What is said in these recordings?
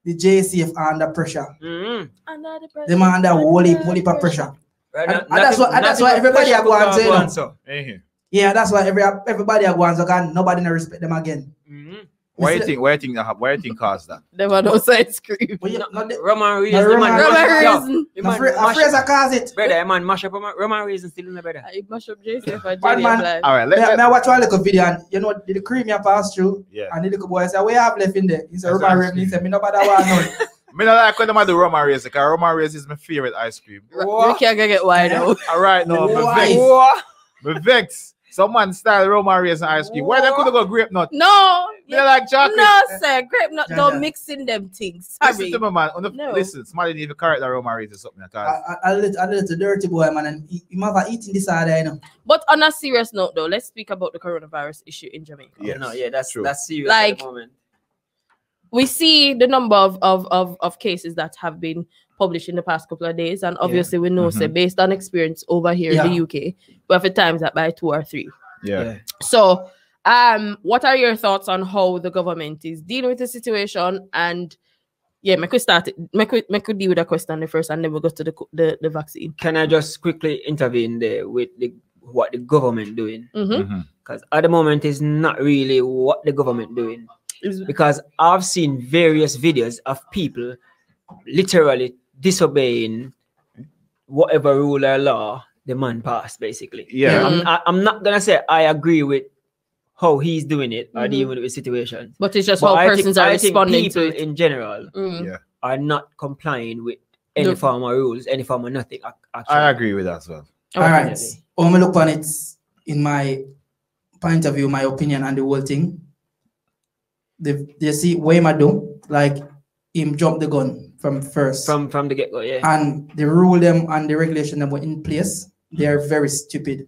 the JCF are under pressure. Under the pressure. Them are under whole heap of pressure. And that's why everybody are going to say yeah, that's why everybody are going to nobody no respect them again. Why you think caused that? They were no side scream. Roman Reigns. Fraser cause it. Brother, man, mash up Roman Reigns still in the brother. I mash up JCF and man. All right, let me watch one little video and you know the cream you pass through. Yeah. And the little boy say, "We have left in there." He said, "Roman Reigns." He said, "Me nobody want none." Me not like when them do Roman Reigns because Roman Reigns is my favorite ice cream. You can't get wide out. All right, no, me vex. Someone style Roman Reigns and ice cream. Why they couldn't go grape nut? No. They like chocolate. No, sir. Grape nut don't mix in them things. Sorry. Listen to me, man. No. Listen, somebody need to correct that Roman Reigns or something. A little dirty boy, man, and he might have eaten this other, you know. But on a serious note, though, let's speak about the coronavirus issue in Jamaica. Yes. No, yeah, that's true. That's serious Like, at the moment. We see the number of cases that have been published in the past couple of days, and obviously we know, say, based on experience over here in the UK, we have to times that by 2 or 3. Yeah. So, what are your thoughts on how the government is dealing with the situation? And I could start it. I could deal with a question first, and then we'll go to the vaccine. Can I just quickly intervene there with what the government doing? Because at the moment it's not really what the government doing. Because I've seen various videos of people literally disobeying whatever rule or law the man passed, basically. Yeah. I'm not gonna say I agree with how he's doing it or dealing with the situation, but it's just how persons are responding people to it in general are not complying with any form of rules, any form of nothing. Actually. I agree with that as well. All right. When we look on it, in my point of view, my opinion on the whole thing, they see Wayma do like him jump the gun from the get-go, and the rule them and the regulation that were in place, they are very stupid.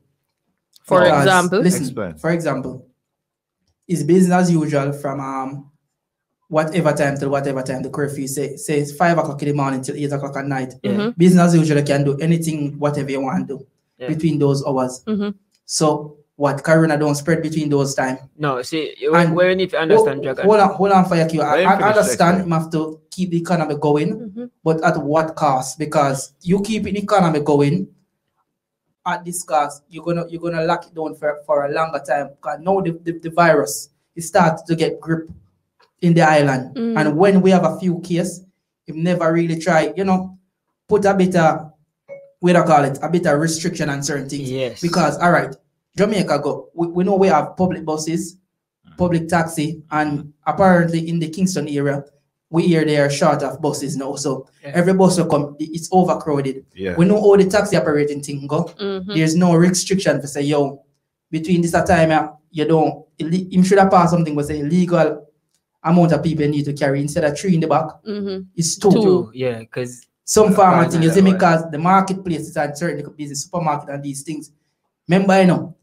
For example, listen. For example, it's business as usual from whatever time till whatever time the curfew say it's 5 o'clock in the morning till 8 o'clock at night. Business as usual, you can do anything whatever you want to do between those hours. So what corona don't spread between those time. No, see, we need to understand. Hold on for your queue. I understand you have to keep the economy going, but at what cost? Because you keep the economy going at this cost, you're gonna lock it down for a longer time. Because now the virus it starts to get grip in the island, and when we have a few cases, it never really try, put a bit of a bit of restriction on certain things. Yes. Because all right. Jamaica we know we have public buses, public taxi, and apparently in the Kingston area, we hear they are short of buses now. So every bus will come, it's overcrowded. Yeah. We know all the taxi operating thing go. There's no restriction to say, between this time, you should have passed something with say illegal amount of people need to carry instead of 3 in the back. It's 2. Yeah, because some farmer thing, you see, because the marketplaces and certain business, supermarket and these things. Remember,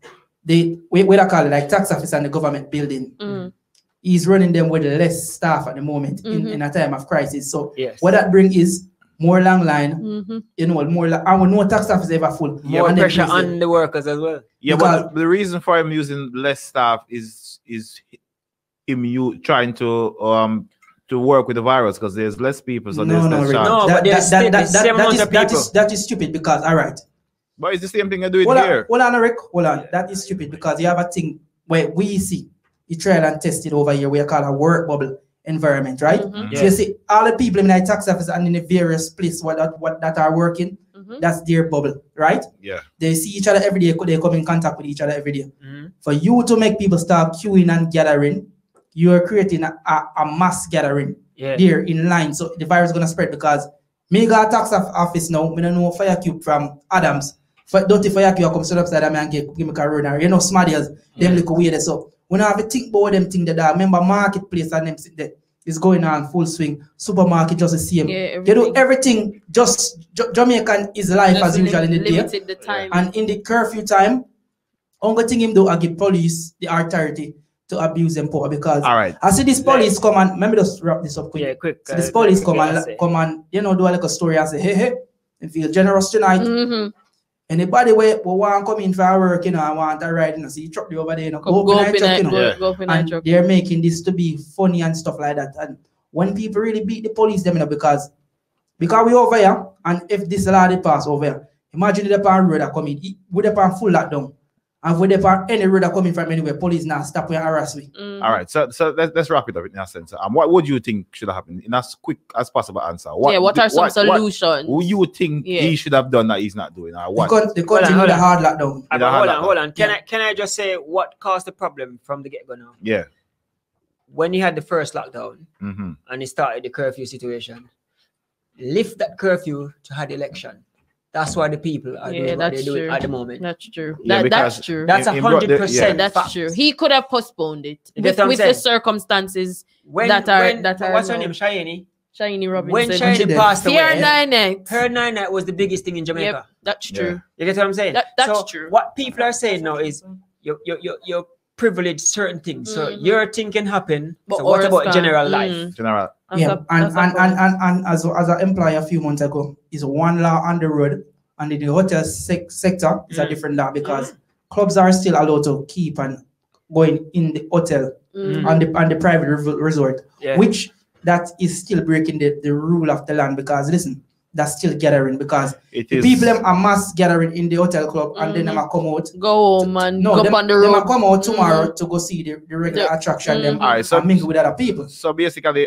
what I call it, like tax office and the government building, he's running them with less staff at the moment in a time of crisis. So what that brings is more long line, more and no tax office ever full. More pressure on the workers as well. Yeah, but the reason for him using less staff is him trying to work with the virus because there's less people, so there's less chance. No, but there's the amount of people. That is stupid because all right. But it's the same thing I do it here. Hold on, Rick. Hold on. That is stupid because you have a thing where we see you trial and tested over here, we call a work bubble environment, right? So you see all the people in the tax office and in the various places that are working, that's their bubble, right? Yeah. They see each other every day, they come in contact with each other every day. For you to make people start queuing and gathering, you are creating a mass gathering there in line. So the virus is gonna spread because me got a tax office now, I don't know fire cube from Adams. Dirty fire queue come sit upside and give me corona. You know, smarties, them look weird. So when I have to think about them thing that remember marketplace and them sit there is going on full swing. Supermarket just the same. They do everything just Jamaican is life just as usual in the day. The time. And in the curfew time, only thing him do I give police the authority to abuse them power because I see this police come and let me just wrap this up quick. Yeah, quick. So this police come and do like a story and say, hey, I feel generous tonight. Anybody who want to come in for work, I want to ride, so you truck over there, go up in that truck, and they're making this to be funny and stuff like that. And when people really beat the police, them, you know, because we over here, and if this law did pass over here, imagine the pan road that come in, with the pan full lockdown, and with the pan any road that coming from anywhere, police now stop and harass me. All right, so let's wrap it up in that sense. What would you think should have happened in as quick as possible answer? What are some solutions? Who you think he should have done that he's not doing? Or what? The country need a hard lockdown. Hold on. Can I just say what caused the problem from the get-go now? Yeah. When you had the first lockdown and it started the curfew situation, lift that curfew to have the election. That's why the people are doing what they do at the moment. That's true. Yeah, that's true. That's 100%. That's true. He could have postponed it with the circumstances that are. What's her name? Shiny Robinson. When Shiny passed away, her 9-night was the biggest thing in Jamaica. Yep, that's true. You get what I'm saying? That's true. What people are saying now is you're privileged certain things. So your thing can happen. But so what about general life? General. Yeah, and as an employer a few months ago, is one law on the road, and in the hotel sector is a different law because clubs are still allowed to keep and going in the hotel on the private resort, which that is still breaking the rule of the land because listen, that's still gathering because the people are mass gathering in the hotel club and then they might come out. Go home and go up on the road. They might come out tomorrow to go see the regular attraction them and mingle with other people. So basically,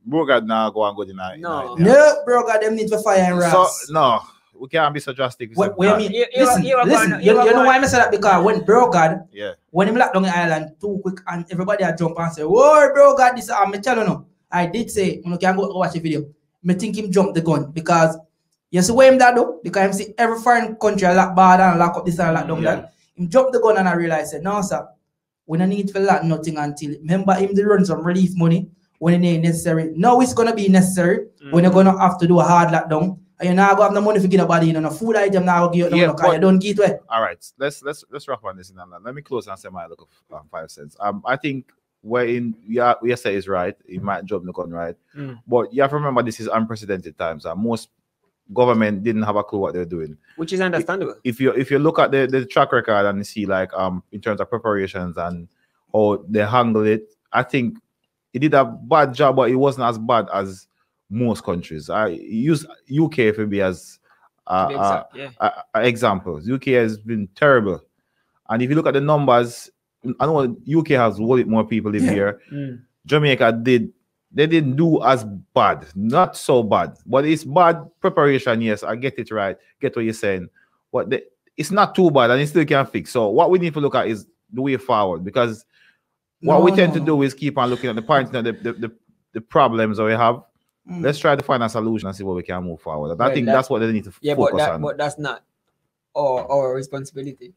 Brogard now go and go tonight. No, Brogard them need to fire and rats. So no, we can't be so drastic. What I mean? Listen, you know why I say that? Because when Brogard, when him locked down the island too quick and everybody had jump and say, "Whoa, Brogard, this I'm telling you." I did say, you can go watch the video. I think him jump the gun because you see why him that though? Because him see every foreign country lock bad and lock up this and lock down that. Him jump the gun and I realized said, no sir, we don't need to lock nothing until remember him to run some relief money when it ain't necessary. Now it's gonna be necessary when you're gonna have to do a hard lockdown. And you now go have the money to get a body, you know, no food item now give you because you don't get it. All right, let's wrap on this in that. Let me close and say my look of 5 cents. I think wherein we say is right, he might jump the gun right, but you have to remember this is unprecedented times and most government didn't have a clue what they're doing, which is understandable. If you look at the track record and you see like in terms of preparations and how they handle it, I think it did a bad job, but it wasn't as bad as most countries. I use UK for be as examples. UK has been terrible, and if you look at the numbers, I know UK has way more people live here. Jamaica they didn't do as bad, not so bad, but it's bad preparation. Yes, I get it right. Get what you're saying, but it's not too bad, and it still can fix. So what we need to look at is the way forward, because what we tend to do is keep on looking at the points, the problems that we have. Let's try to find a solution and see what we can move forward. And I think that's what they need to focus on. But that's not our responsibility.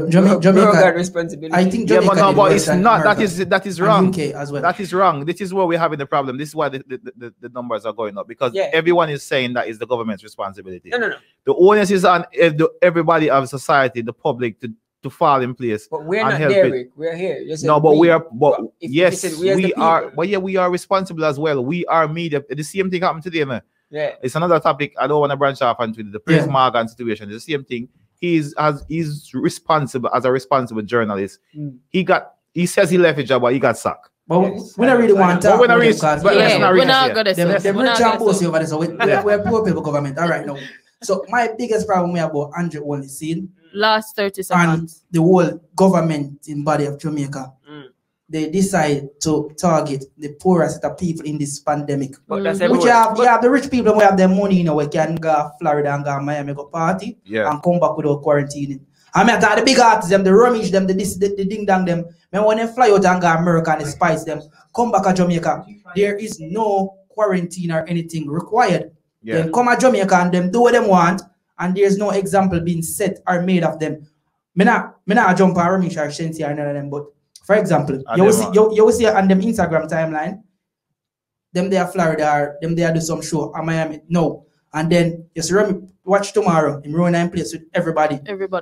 Jamaica responsibility. I think Jamaica but it's not. That is wrong. UK as well. That is wrong. This is where we're having the problem. This is why the numbers are going up, because everyone is saying that is the government's responsibility. No. The onus is on everybody of society, the public, to fall in place. But we're not there, Rick. We're here. No, but we are. But yes, we are. But yeah, we are responsible as well. We are media. The same thing happened today, man. Yeah, it's another topic. I don't want to branch off into the Piers Morgan situation. It's the same thing. He's responsible as a responsible journalist. He says he left his job, but he got sacked. But we don't really want to talk about it. We're not going to say. They're rich and bossy over there, so we're poor people government. All right, now. So my biggest problem we have about Andrew only seen last 30 seconds. And the whole government in body of Jamaica, they decide to target the poorest of people in this pandemic. But that's which you have the rich people who have their money, you know, we can go Florida and go Miami, go party, and come back without quarantining. I mean, the big artists, them, the rummage them, the ding dang them. Man, when they fly out and go America and spice them, come back to Jamaica, there is no quarantine or anything required. Then come to Jamaica and them do what they want, and there's no example being set or made of them. Me not jump on rummage or Shensi or none of them, but for example, you will see on them Instagram timeline, them there Florida or them there do some show at Miami. No. And then you see watch tomorrow in Rowan and place with everybody.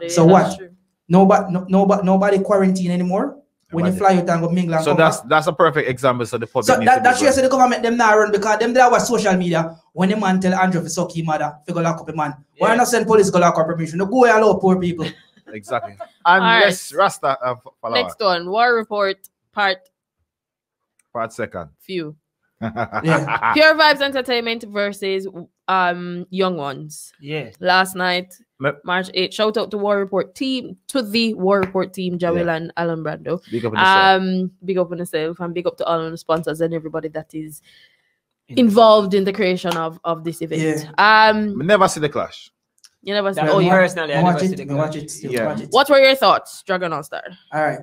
So what? Nobody quarantine anymore. When you fly out and go mingle and so that's a perfect example. So the public so that's why the government them now run, because them there was social media. When the man tell Andrew to suck his mother, to go lock up a man. Why not send police go lock up permission? No go and allow poor people. Exactly. And let's Rasta next one, War Report part second. Few. Yeah. Pure Vibes Entertainment versus Young Ones. Yeah. Last night, March 8th. Shout out to War Report team, Jawel and Alan Brando. Big up on yourself. Big up on yourself, and big up to all of the sponsors and everybody that is involved in the creation of this event. Yeah. We never see the clash. You never see. Oh, yeah. Personally, I watch never it. see the Watch clash. it. Still Yeah. watch it. What were your thoughts, Dragon All Star? All right.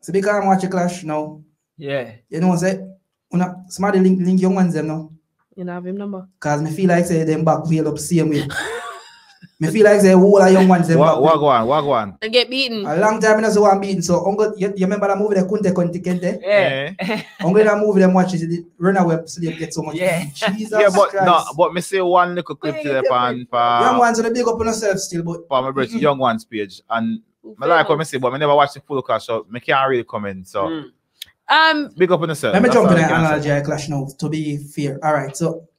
So because I'm watching Clash now, Yeah. you know what I'm saying? Somebody link Young Ones them now. You know have him number. Cause me feel like say them back wheel up same way. Me feel like say all the Young Ones them back. Wagwan. And get beaten. A long time I know one beaten. So uncle, you remember that movie the Kunte Kente? Yeah. Uncle that movie them watch it, Runaway Slave get so much. Yeah. Jesus Yeah, but Christ. no, but me say one little clip to the Young pan Ones are the big up on yourself still, but for my brother Young Ones page, and I like what me say, but I never watch the full clash, so I can't really comment. So big up on yourself. let me That's jump all in I the can say. analogy I Clash now to be fair. All right, so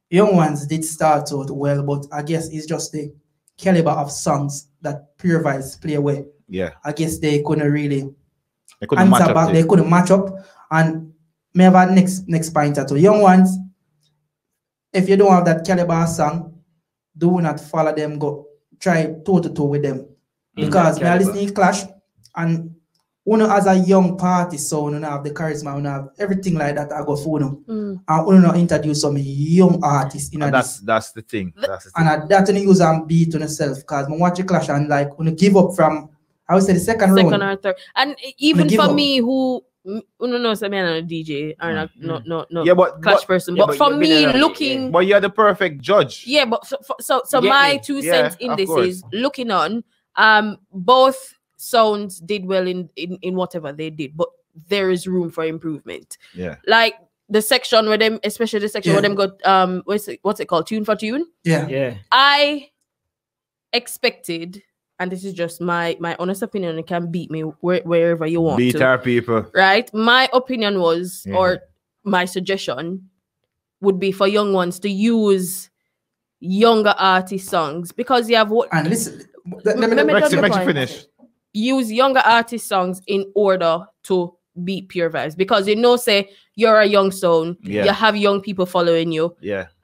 Young Ones did start out well, but I guess it's just the caliber of songs that Pure Vibes play with. Yeah, I guess they couldn't really they couldn't match answer up. back. They couldn't match up. And may have a next pointer to Young Ones. If you don't have that caliber of song, do not follow them. Go try toe to toe with them because we are listening to Clash and uno as a young party, so uno have the charisma, uno have everything like that. I go for uno, and uno introduce some young artists in And this. that's the thing. And that uno use and beat on yourself because I watch the Clash and like uno give up from I would say the second round. Or third. And even give for up. me, who uno knows I'm not a DJ or no Yeah, but Clash person, yeah, but but for you've me, been around it, looking. But you're the perfect judge. Yeah, but so Get my me. 2 Yeah, cents in of this course. is looking on. Both sounds did well in whatever they did, but there is room for improvement. Yeah. Like the section where them, especially the section where them got what's it called, tune for tune. Yeah. Yeah. I expected, and this is just my honest opinion. It can beat me wherever you want Beat to. our people. Right? My opinion was, or my suggestion would be for Young Ones to use younger artist songs because you have what. And listen, Let me Let's jump in. finish. Use younger artist songs in order to beat Pure Vibes because say you're a young sound, you have young people following you,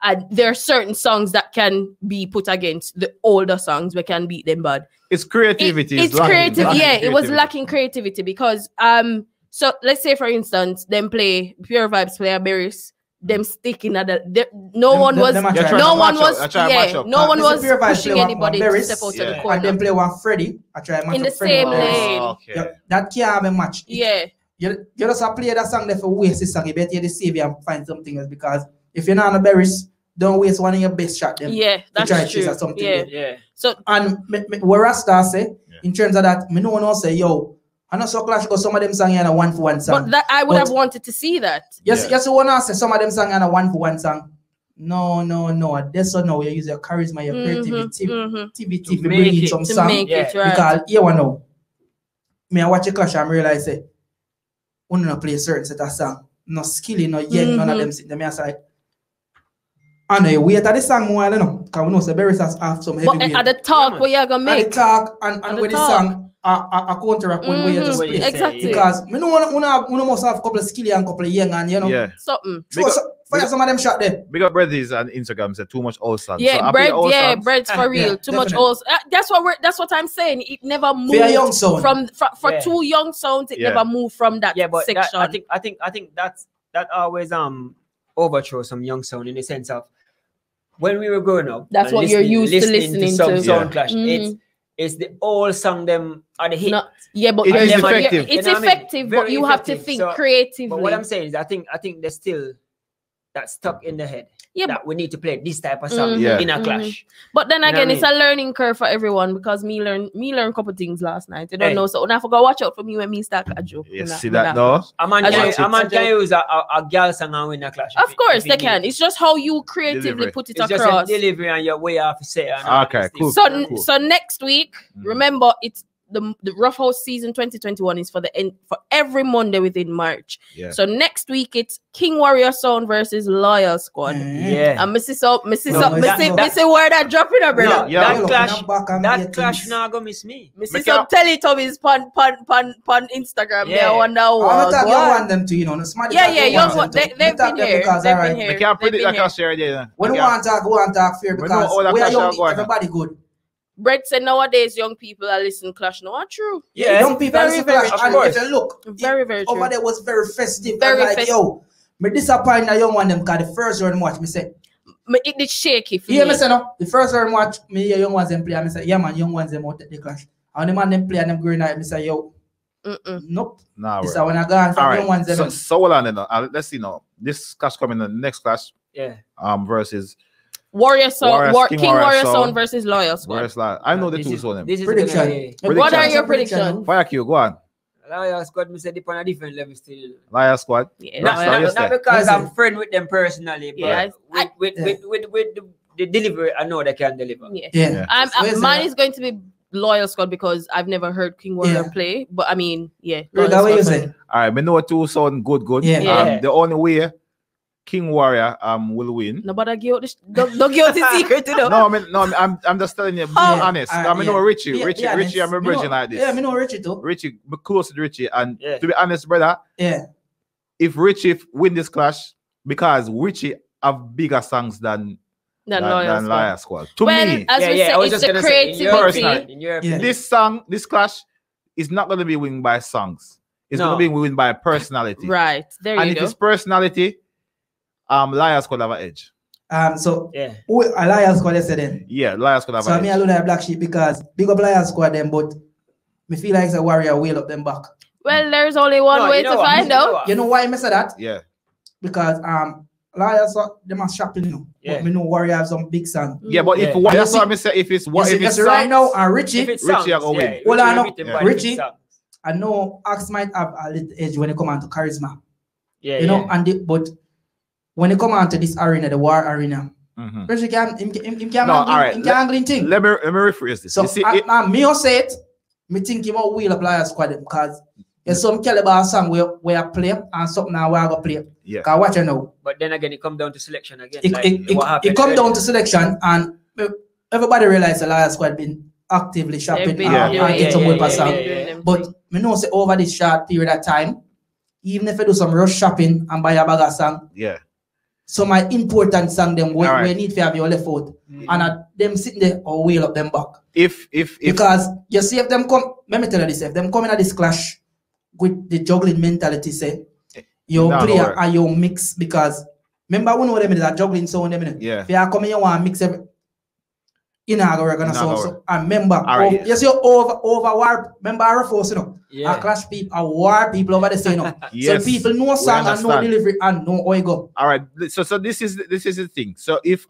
and there are certain songs that can be put against the older songs. We can beat them bad. It's creativity. It's creative. Yeah, it was lacking creativity because so let's say for instance, them play Pure Vibes play a Berries. Them sticking at no one was pushing anybody to step out of the corner. And then play one Freddy. I try in the same lane. Okay. That can't be match. Yeah. You just have to play that song there for waste the song. You better the save and find something else because if you're not on the Berries, don't waste one of your best shot. Them That's try true. Or something Yeah. So and what Rasta say in terms of that, me no one else say yo. I know so Clash because some of them songs are a 1-for-1 song. But that I would have wanted to see that. Yes, you want to say some of them songs are a 1-for-1 song. No. That's so no. You use your charisma, your creativity, to bring in some song. Make it right. Because you know, me I watch a Clash and realize say, we don't play a certain set of song. No skilling, no yet, none of them sit them aside. And you wait at the song more, you know, because we know the Berries has some heavy But weight. at the talk, what you're gonna make? At the talk and with the song. A counteract when we just play. Exactly. Because we don't must have a couple of skilly and a couple of young and you know. Yeah. Something. Fire some of them shot there. Big up Breads on Instagram said too much old songs. Yeah, so bread's for real. Yeah, too much old. That's what I'm saying. It never moved young sound. for two young sounds. It never moved from that section. I think that always overthrow some young sound in the sense of when we were growing up. That's what you're used to listening to. Some sound clash. It's the old song them are the hit. But it's effective. It's effective, but you have to think creatively. But what I'm saying is I think there's still that stuck in the head. Yeah, that we need to play this type of song in a clash. But then again, it's a learning curve for everyone because me learn a couple things last night. You don't know, so I forgot watch out for me when me start a joke. Yes, see that no? A man can use a girl song and win a clash. Of course they can. It's just how you creatively put it across. Just delivery and your way of say. Okay, cool. So next week, remember it's the Rough House season 2021 is for the end for every Monday within March. Yeah. So next week it's King Warrior Sound versus Loyal Squad. Yeah. And Missy where that dropping up, brother. That clash now go miss me. Missy Teletubbies pon Instagram. Yeah. I wonder what. You want them to, young one. They've been here. I can't predict that clash here. We don't want to talk fair because we are young, everybody good. Brett said nowadays young people are listening Clash. No, true. Yeah, young people are listening Clash. And if you look, very true. Over there was very festive. Yo, me disappoint the young one them because the first round watch, me say. It did shaky for me. Yeah, me say no. The first round watch, me young ones them play. I say, yeah man, young ones them out at the Clash. And the man them play and them green out. Me say, yo, nope. Nah, this is when I gone from young ones them. So hold on then. Let's see now. This Clash coming in the next Clash. Yeah. Versus Warrior Sound, King Warrior Sound versus Loyal Squad. I know the two Sound. This is prediction. What are your predictions? Fire Q, go on. Loyal Squad, me said on a different level still. Loyal Squad. Yeah. Not because I'm friend with them personally, but with the delivery, I know they can deliver. Yeah. Mine is going to be Loyal Squad because I've never heard King Warrior play, but I mean, that what you say. All right, we know two sound good. Yeah. The only way King Warrior will win. Nobody give out the secret, you know. No, I'm just telling you, being honest. I know Richie, I'm a virgin like this. Yeah, I know Richie too. Richie, close to Richie, and to be honest, brother, if Richie win this clash, because Richie have bigger songs than Loyal Squad. To me, as we say, it's the creativity. This clash is not going to be won by songs. It's going to be won by personality. Right, there you go. And it is personality. Loyal Squad have an edge. Loyal Squad yesterday. Yeah, Loyal Squad have an edge. So me alone have black sheep because big up Loyal Squad them, but me feel like it's a Warrior wheel up them back. Well, there's only one way to find out. You know why I say that? Yeah. Because Loyal Squad them are shopping, you know. Yeah. But me know Warrior have some big song. Yeah, but if that's what I say, if it's right now and Richie are gonna win. Well, I know Richie. I know Axe might have a little edge when it come on to charisma. Yeah, you know, but when it come on to this arena, the war arena, Richie can angling thing. Let me rephrase this. So me say it. Me think him out wheel up Loyal Squad because there's some caliber song where I play and something now where I go play. Yeah. Cause watch you know. But then again, it come down to selection again. It come down to selection and everybody realize the Loyal Squad been actively shopping and get some more song. But me know say over this short period of time, even if I do some rush shopping and buy a bag of song, so my important song them we need to have your left out and them sitting there or wheel up them back. Because you see if them come, let me tell you this, if them come in at this clash with the juggling mentality, say you play and you mix because remember we know them is a juggling sound them. If you come in you want to mix every you know how gonna sound. So and remember, you see over war. Remember our force, you know. A clash people, a war people over the same. So people know song and no delivery and no how you go. All right. So this is the thing. So if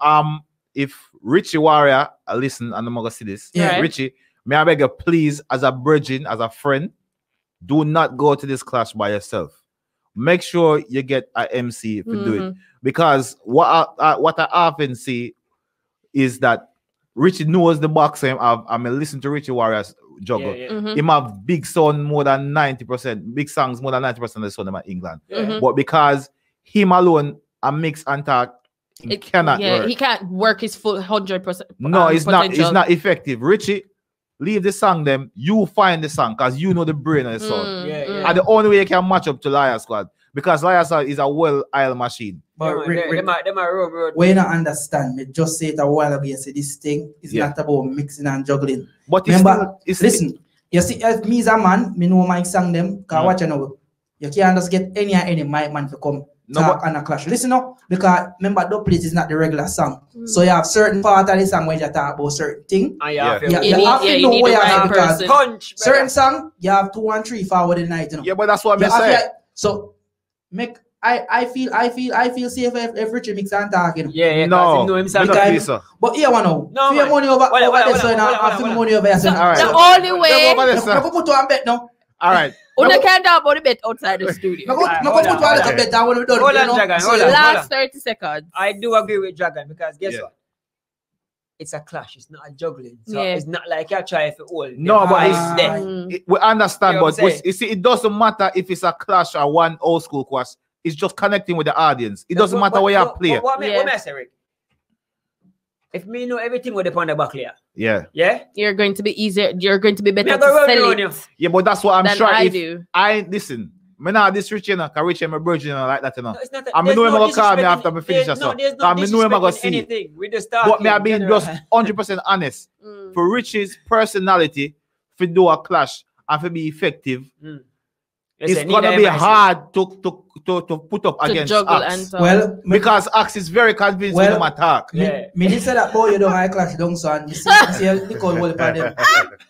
Richie Warrior listen and I'm gonna see this, Richie, may I beg you please, as a virgin, as a friend, do not go to this clash by yourself. Make sure you get an MC to do it because what I often see is that Richie knows the boxer. I mean, listen to Richie Warrior's juggle. He have big sound more than 90%, big songs more than 90% of the sound in England. But because him alone a mix and talk, it cannot work. He can't work his full 100%. No, it's not effective. Richie, leave the song them. You find the song because you know the brain of the song. And the only way you can match up to Loyal Squad because Loyal Squad is a well-oiled machine. But we don't understand. Me just say it a while ago. Say this thing is not about mixing and juggling. But remember, listen. You see, if me as a man, me know my song them. Cause watch you know, you can't just get any mic man to come talk and a clash. Listen now, because remember, the place is not the regular song. So you have certain part of the song where you talk about certain thing. You have to know where you are because certain song you have 2 and 3 forward in the night. You know? Yeah, but that's what I'm saying. So make. I feel safe if Richie mix and talking. No, but here one now. No, fear money over there, so I feel money over here. The only way. I put to a bet now. All right. You can't talk about the bet outside the studio. I put to a little bet. I want to do. Hold on, Dragon. Last 30 seconds. I do agree with Dragon because guess what? it's a clash. It's not a juggling. So it's not like I try for all. No, but we understand. But you see, it doesn't matter if it's a clash or one old school clash. It's just connecting with the audience. It doesn't matter where you play. What I say, Rick? If me know everything with the on the back layer, you're going to be easier. You're going to be better to sell it. Yeah, but that's what I'm trying. I listen. Me not this rich, cause rich and my virgin like that, No, it's not. I know him gonna call me after me finish that song. I know him gonna see. But me I being just 100% honest. For Rich's personality, for do a clash and for be effective, it's gonna be hard to put up against Axe. Well, because Axe is very convinced with them attack. Me say that boy you don't have clash down son. You see the call wall upon them.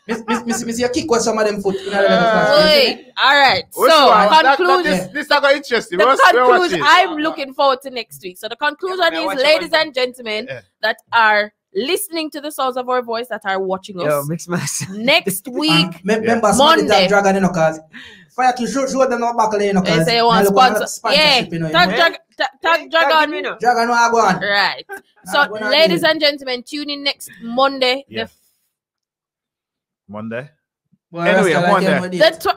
Me see a kick with some of them foot in clash. All right. So conclusion. This is going interesting. The conclusion. I'm looking forward to next week. So the conclusion is, ladies and gentlemen, that are listening to the sounds of our voice, that are watching us next week, Monday. Dragon, you know, cause fire to show them no back lane, cause they want sponsor. Yeah, tag Dragon. Dragon no go on. Right. So, ladies and gentlemen, tune in next Monday. Monday. Well, anyway, Monday. The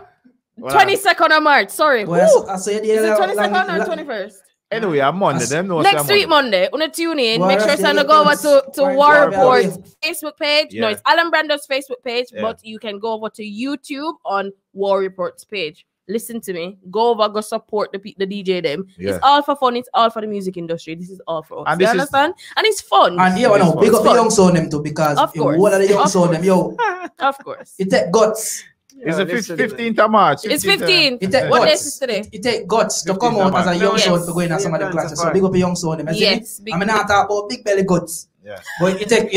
22nd of March. Sorry. Well, is it 22nd or 21st? Anyway, I'm Monday. Next week, Monday. Wanna tune in. Make sure you go over to War Report's Facebook page. No, it's Alan Brando's Facebook page, but you can go over to YouTube on War Report's page. Listen to me. Go over, go support the DJ them. It's all for fun. It's all for the music industry. This is all for us. And you understand? And it's fun. And yeah, no, big up the young son them too, because of course, one of the young son them, of course, it take guts. It's the 15th of March. It's 15. What day is today? It take guts to come out as a young son to go in at some of the classes. So big up the young son them. Yes. I'm not talking about big belly guts. Yeah. But it take,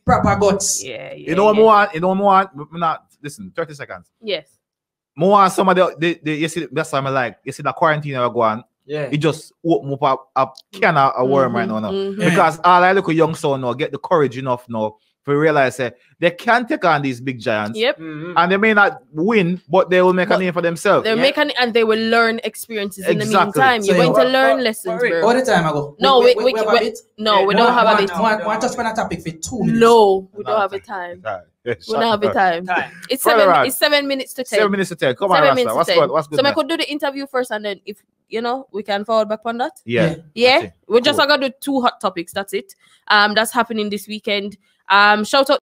proper guts. You know what I want? Not listen, 30 seconds. Yes. More some of the you see that's why I'm like, you see the quarantine I go on. It just open up a can of worm right now. Because all I look at young son now get the courage enough now to realize they can take on these big giants. And they may not win, but they will make a name for themselves. They'll make and they will learn experiences in the meantime. You're going to learn lessons, bro. All the time ago. No, we don't have a bit. Want to touch on a topic for 2 minutes? No, we don't have a time. We don't have a time. It's 7 minutes to 10. 7 minutes to 10. Come on, Rasta. What's good? So I could do the interview first, and then if we can forward back on that. Yeah. We're just gonna do 2 hot topics. That's it. That's happening this weekend. Shout out